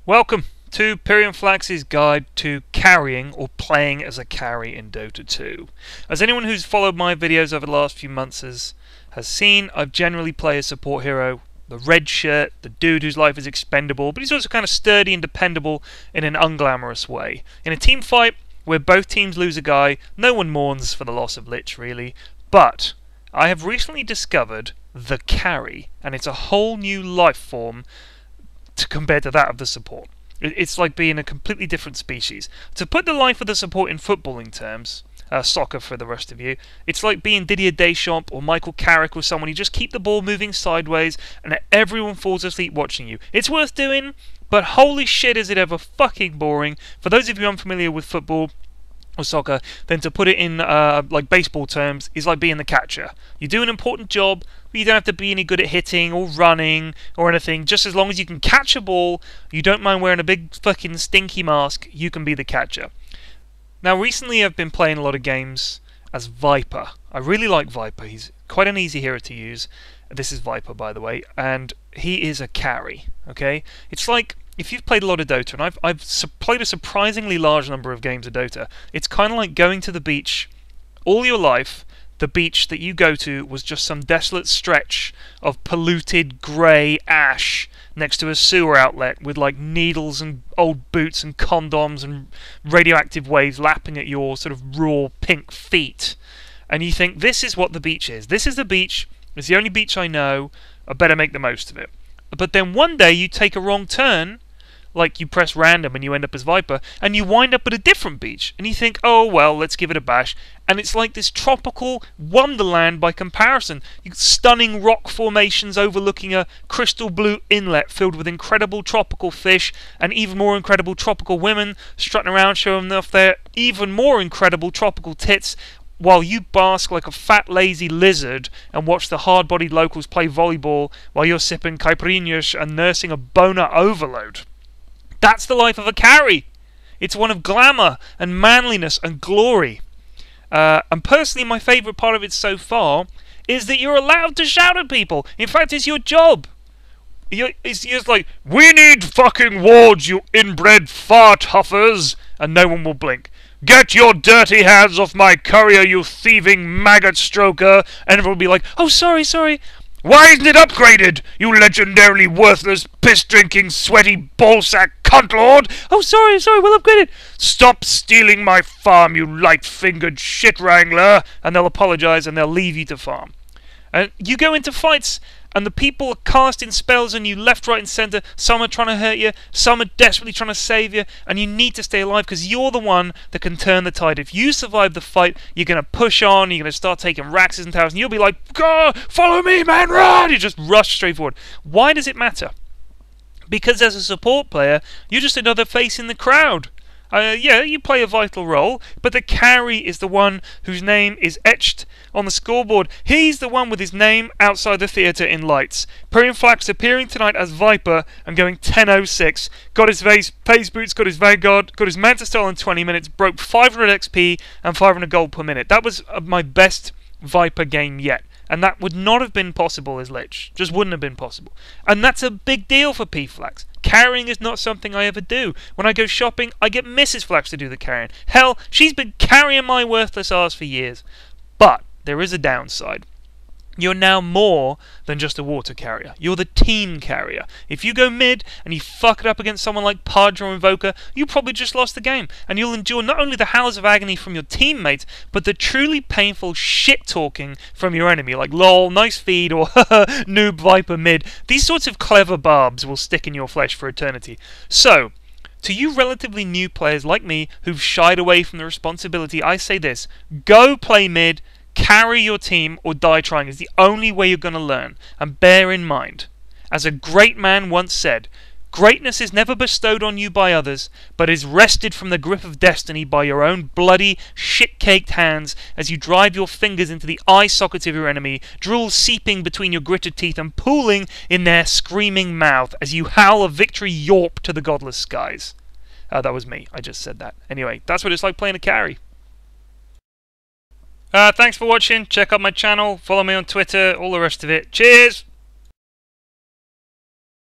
Welcome to PyrionFlax's guide to carrying or playing as a carry in Dota 2. As anyone who's followed my videos over the last few months has seen, I generally play a support hero, the red shirt, the dude whose life is expendable, but he's also kind of sturdy and dependable in an unglamorous way. In a team fight where both teams lose a guy, no one mourns for the loss of Lich really, but I have recently discovered the carry, and it's a whole new life form compared to that of the support. It's like being a completely different species. To put the life of the support in footballing terms, soccer for the rest of you, it's like being Didier Deschamps or Michael Carrick with someone. You just keep the ball moving sideways and everyone falls asleep watching you. It's worth doing, but holy shit is it ever fucking boring. For those of you unfamiliar with football or soccer, then to put it in like baseball terms, is like being the catcher. You do an important job, but you don't have to be any good at hitting or running or anything. Just as long as you can catch a ball, you don't mind wearing a big fucking stinky mask, you can be the catcher. Now recently I've been playing a lot of games as Viper. I really like Viper. He's quite an easy hero to use. This is Viper, by the way, and he is a carry. Okay, it's like if you've played a lot of Dota, and I've played a surprisingly large number of games of Dota, it's kind of like going to the beach all your life. The beach that you go to was just some desolate stretch of polluted grey ash next to a sewer outlet with like needles and old boots and condoms and radioactive waves lapping at your sort of raw pink feet. And you think, this is what the beach is. This is the beach. It's the only beach I know. I better make the most of it. But then one day you take a wrong turn, like you press random and you end up as Viper, and you wind up at a different beach, and you think, oh well, let's give it a bash, and it's like this tropical wonderland by comparison. Stunning rock formations overlooking a crystal blue inlet filled with incredible tropical fish, and even more incredible tropical women strutting around showing off their even more incredible tropical tits, while you bask like a fat lazy lizard and watch the hard-bodied locals play volleyball while you're sipping caipirinhas and nursing a boner overload. That's the life of a carry. It's one of glamour and manliness and glory. And personally, my favourite part of it so far is that you're allowed to shout at people. In fact, it's your job. It's just like, we need fucking wards, you inbred fart huffers, and no one will blink. Get your dirty hands off my courier, you thieving maggot stroker, and everyone will be like, oh, sorry. Why isn't it upgraded, you legendarily worthless, piss-drinking, sweaty, ballsack cuntlord? Oh, sorry, we'll upgrade it. Stop stealing my farm, you light-fingered shit-wrangler. And they'll apologise and they'll leave you to farm. And you go into fights and the people are casting spells on you left, right and centre. Some are trying to hurt you, some are desperately trying to save you, and you need to stay alive because you're the one that can turn the tide. If you survive the fight, you're going to push on, you're going to start taking Raxes and towers, and you'll be like, go, follow me man, run! You just rush straight forward. Why does it matter? Because as a support player, you're just another face in the crowd. Yeah, you play a vital role, but the carry is the one whose name is etched on the scoreboard. He's the one with his name outside the theatre in lights. PyrionFlax appearing tonight as Viper and going 10.06. Got his phase boots, got his Vanguard, got his Manta Style in 20 minutes, broke 500 XP and 500 gold per minute. That was my best Viper game yet. And that would not have been possible as Lich. Just wouldn't have been possible. And that's a big deal for PFlax. Carrying is not something I ever do. When I go shopping, I get Mrs. Flax to do the carrying. Hell, she's been carrying my worthless arse for years. But there is a downside. You're now more than just a water carrier. You're the team carrier. If you go mid and you fuck it up against someone like Padre or Invoker, you probably just lost the game. And you'll endure not only the howls of agony from your teammates, but the truly painful shit-talking from your enemy, like lol, nice feed, or noob Viper mid. These sorts of clever barbs will stick in your flesh for eternity. So, to you relatively new players like me who've shied away from the responsibility, I say this: go play mid, carry your team, or die trying is the only way you're going to learn. And bear in mind, as a great man once said, greatness is never bestowed on you by others, but is wrested from the grip of destiny by your own bloody, shit-caked hands as you drive your fingers into the eye sockets of your enemy, drool seeping between your gritted teeth and pooling in their screaming mouth as you howl a victory yorp to the godless skies. That was me. I just said that. Anyway, that's what it's like playing a carry. Thanks for watching. Check out my channel, follow me on Twitter, all the rest of it. Cheers!